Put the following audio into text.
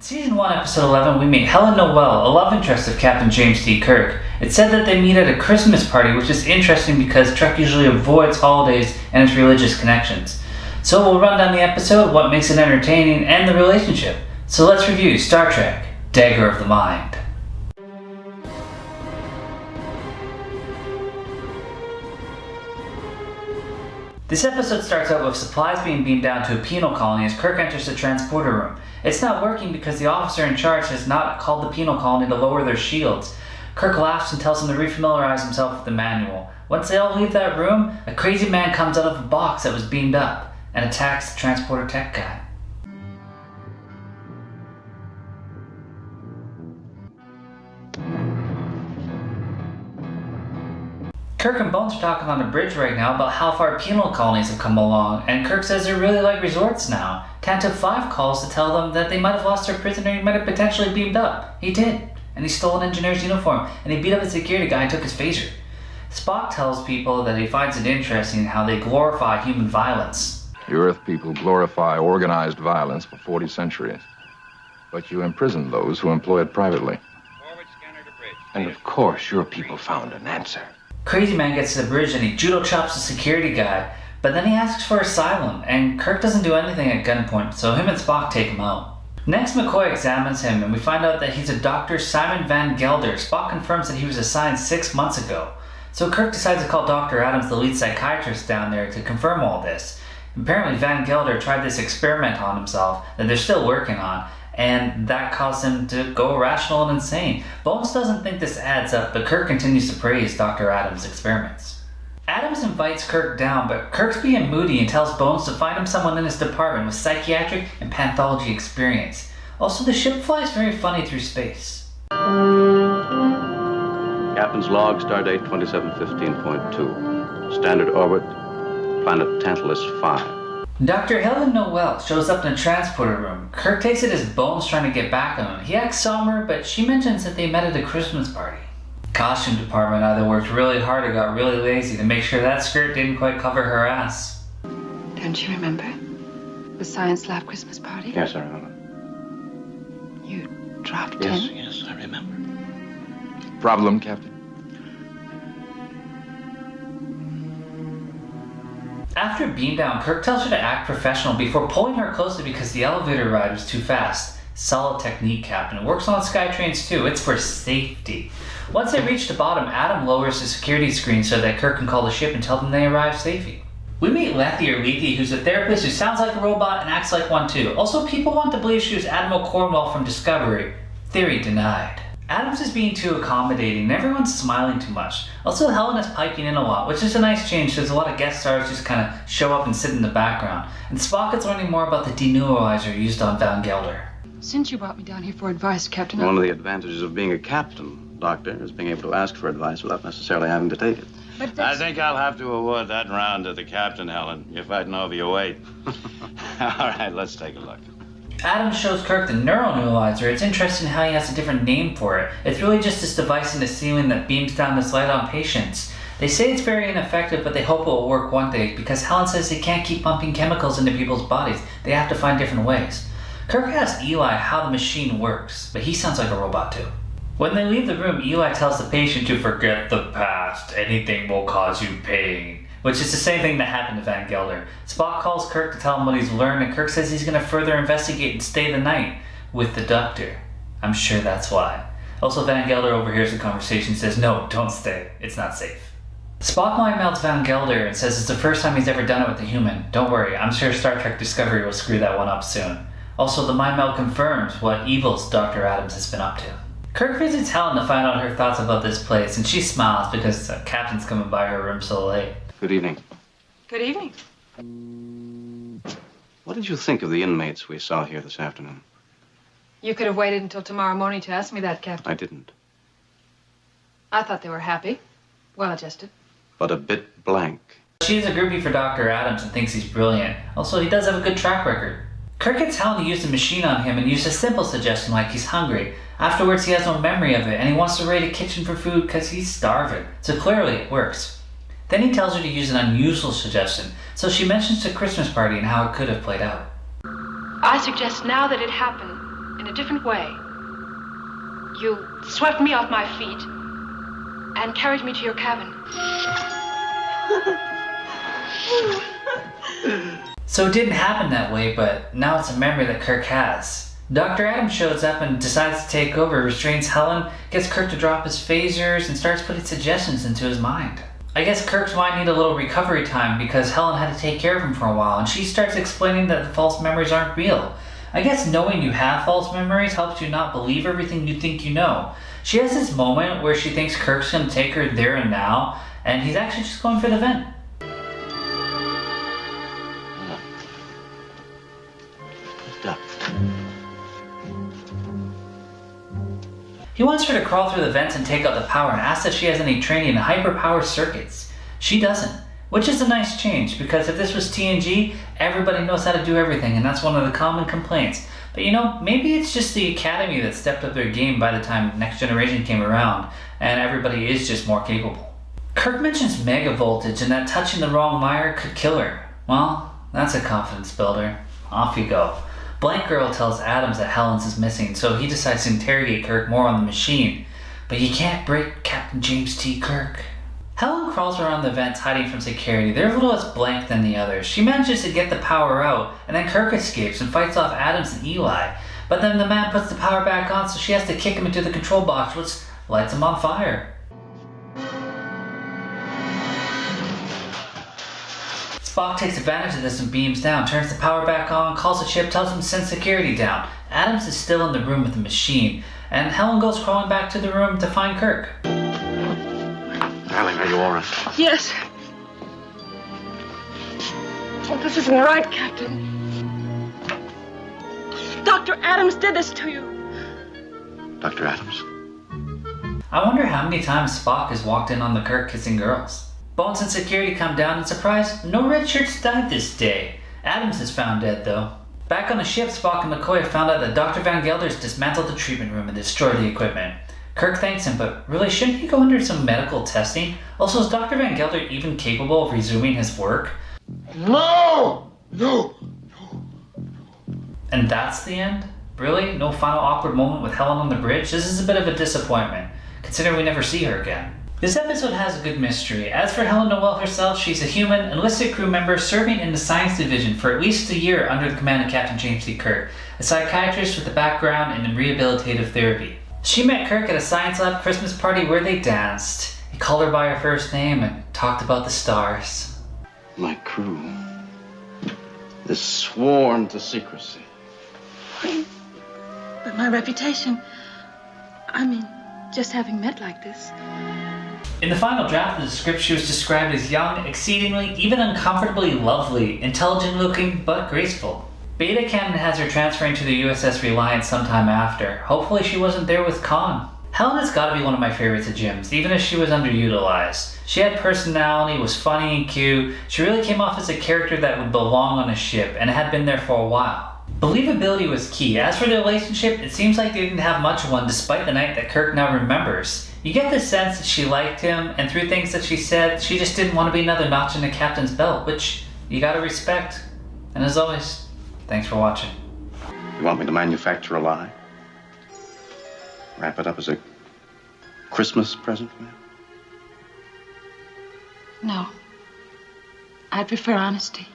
Season 1, Episode 11, we meet Helen Noel, a love interest of Captain James T Kirk. It's said that they meet at a Christmas party, which is interesting because Trek usually avoids holidays and its religious connections. So we'll run down the episode, what makes it entertaining, and the relationship. So let's review Star Trek, Dagger of the Mind. This episode starts out with supplies being beamed down to a penal colony as Kirk enters the transporter room. It's not working because the officer in charge has not called the penal colony to lower their shields. Kirk laughs and tells them to refamiliarize himself with the manual. Once they all leave that room, a crazy man comes out of a box that was beamed up and attacks the transporter tech guy. Kirk and Bones are talking on the bridge right now about how far penal colonies have come along, and Kirk says they're really like resorts now. Tanto 5 calls to tell them that they might have lost their prisoner he might have potentially beamed up. He did, and he stole an engineer's uniform, and he beat up a security guy and took his phaser. Spock tells people that he finds it interesting how they glorify human violence. You Earth people glorify organized violence for 40 centuries, but you imprison those who employ it privately. Forward scanner to bridge. And of course, your people found an answer. Crazy Man gets to the bridge and he judo chops the security guy, but then he asks for asylum, and Kirk doesn't do anything at gunpoint, so him and Spock take him out. Next, McCoy examines him, and we find out that he's a Dr. Simon Van Gelder. Spock confirms that he was assigned 6 months ago. So Kirk decides to call Dr. Adams, the lead psychiatrist, down there to confirm all this. Apparently Van Gelder tried this experiment on himself that they're still working on, and that caused him to go irrational and insane. Bones doesn't think this adds up, but Kirk continues to praise Dr. Adams' experiments. Adams invites Kirk down, but Kirk's being moody and tells Bones to find him someone in his department with psychiatric and pathology experience. Also, the ship flies very funny through space. Captain's log, stardate 2715.2. Standard orbit, planet Tantalus 5. Dr. Helen Noel shows up in a transporter room. Kirk takes it as Bones trying to get back on him. He acts somber, but she mentions that they met at a Christmas party. Costume department either worked really hard or got really lazy to make sure that skirt didn't quite cover her ass. Don't you remember? The science lab Christmas party? Yes, I remember. You dropped in? Yes, I remember. Problem, Captain? After being down, Kirk tells her to act professional before pulling her closely because the elevator ride was too fast. Solid technique, Captain. It works on Skytrains too. It's for safety. Once they reach the bottom, Adam lowers the security screen so that Kirk can call the ship and tell them they arrived safely. We meet Lethe, or Lethe, who's a therapist who sounds like a robot and acts like one too. Also, people want to believe she was Admiral Cornwell from Discovery. Theory denied. Adams is being too accommodating and everyone's smiling too much. Also, Helen is piping in a lot, which is a nice change because a lot of guest stars just kind of show up and sit in the background. And Spock is learning more about the deneuralizer used on Van Gelder. Since you brought me down here for advice, Captain, One of the advantages of being a captain, Doctor, is being able to ask for advice without necessarily having to take it. But I think I'll have to award that round to the captain, Helen. You're fighting over your weight. All right, let's take a look. Adams shows Kirk the neuroneuralizer. It's interesting how he has a different name for it. It's really just this device in the ceiling that beams down this light on patients. They say it's very ineffective, but they hope it will work one day because Helen says they can't keep pumping chemicals into people's bodies. They have to find different ways. Kirk asks Eli how the machine works, but he sounds like a robot too. When they leave the room, Eli tells the patient to forget the past. Anything will cause you pain. Which is the same thing that happened to Van Gelder. Spock calls Kirk to tell him what he's learned, and Kirk says he's going to further investigate and stay the night with the doctor. I'm sure that's why. Also, Van Gelder overhears the conversation and says, "No, don't stay. It's not safe." Spock mind melds Van Gelder and says it's the first time he's ever done it with a human. Don't worry, I'm sure Star Trek Discovery will screw that one up soon. Also, the mind meld confirms what evils Dr. Adams has been up to. Kirk visits Helen to find out her thoughts about this place, and she smiles because the captain's coming by her room so late. Good evening. Good evening. What did you think of the inmates we saw here this afternoon? You could have waited until tomorrow morning to ask me that, Captain. I didn't. I thought they were happy, well-adjusted. But a bit blank. She's a groupie for Dr. Adams and thinks he's brilliant. Also, he does have a good track record. Kirk gets Helen to use the machine on him and use a simple suggestion like he's hungry. Afterwards, he has no memory of it, and he wants to raid a kitchen for food because he's starving. So clearly, it works. Then he tells her to use an unusual suggestion, so she mentions the Christmas party and how it could have played out. I suggest now that it happened, in a different way. You swept me off my feet and carried me to your cabin. So it didn't happen that way, but now it's a memory that Kirk has. Dr. Adams shows up and decides to take over, restrains Helen, gets Kirk to drop his phasers, and starts putting suggestions into his mind. I guess Kirk's might need a little recovery time because Helen had to take care of him for a while, and she starts explaining that the false memories aren't real. I guess knowing you have false memories helps you not believe everything you think you know. She has this moment where she thinks Kirk's going to take her there and now, and he's actually just going for the vent. He wants her to crawl through the vents and take out the power and asks if she has any training in hyperpower circuits. She doesn't, which is a nice change because if this was TNG, everybody knows how to do everything and that's one of the common complaints. But you know, maybe it's just the Academy that stepped up their game by the time Next Generation came around and everybody is just more capable. Kirk mentions mega voltage and that touching the wrong wire could kill her. Well, that's a confidence builder. Off you go. Blank Girl tells Adams that Helen's is missing, so he decides to interrogate Kirk more on the machine. But you can't break Captain James T Kirk. Helen crawls around the vents hiding from security. They're a little less blank than the others. She manages to get the power out, and then Kirk escapes and fights off Adams and Eli. But then the man puts the power back on, so she has to kick him into the control box, which lights him on fire. Spock takes advantage of this and beams down, turns the power back on, calls the ship, tells him to send security down. Adams is still in the room with the machine, and Helen goes crawling back to the room to find Kirk. Darling, are you all right? Yes. Oh, this isn't right, Captain. Dr. Adams did this to you. Dr. Adams. I wonder how many times Spock has walked in on the Kirk kissing girls. Bones and security come down and surprise, no red shirts died this day. Adams is found dead though. Back on the ship, Spock and McCoy have found out that Dr. Van Gelder's dismantled the treatment room and destroyed the equipment. Kirk thanks him, but really shouldn't he go under some medical testing? Also, is Dr. Van Gelder even capable of resuming his work? No! No! And that's the end? Really? No final awkward moment with Helen on the bridge? This is a bit of a disappointment, considering we never see her again. This episode has a good mystery. As for Helen Noel herself, she's a human, enlisted crew member serving in the science division for at least a year under the command of Captain James T Kirk, a psychiatrist with a background in rehabilitative therapy. She met Kirk at a science lab Christmas party where they danced. He called her by her first name and talked about the stars. My crew is sworn to secrecy. But my reputation, just having met like this. In the final draft of the script, she was described as young, exceedingly, even uncomfortably lovely, intelligent-looking, but graceful. Beta Canon has her transferring to the USS Reliance sometime after. Hopefully she wasn't there with Khan. Helen has got to be one of my favorites of Jim's, even if she was underutilized. She had personality, was funny and cute. She really came off as a character that would belong on a ship, and had been there for a while. Believability was key. As for the relationship, it seems like they didn't have much of one despite the night that Kirk now remembers. You get the sense that she liked him, and through things that she said, she just didn't want to be another notch in the captain's belt, which you gotta respect. And as always, thanks for watching. You want me to manufacture a lie? Wrap it up as a Christmas present for you? No. I prefer honesty.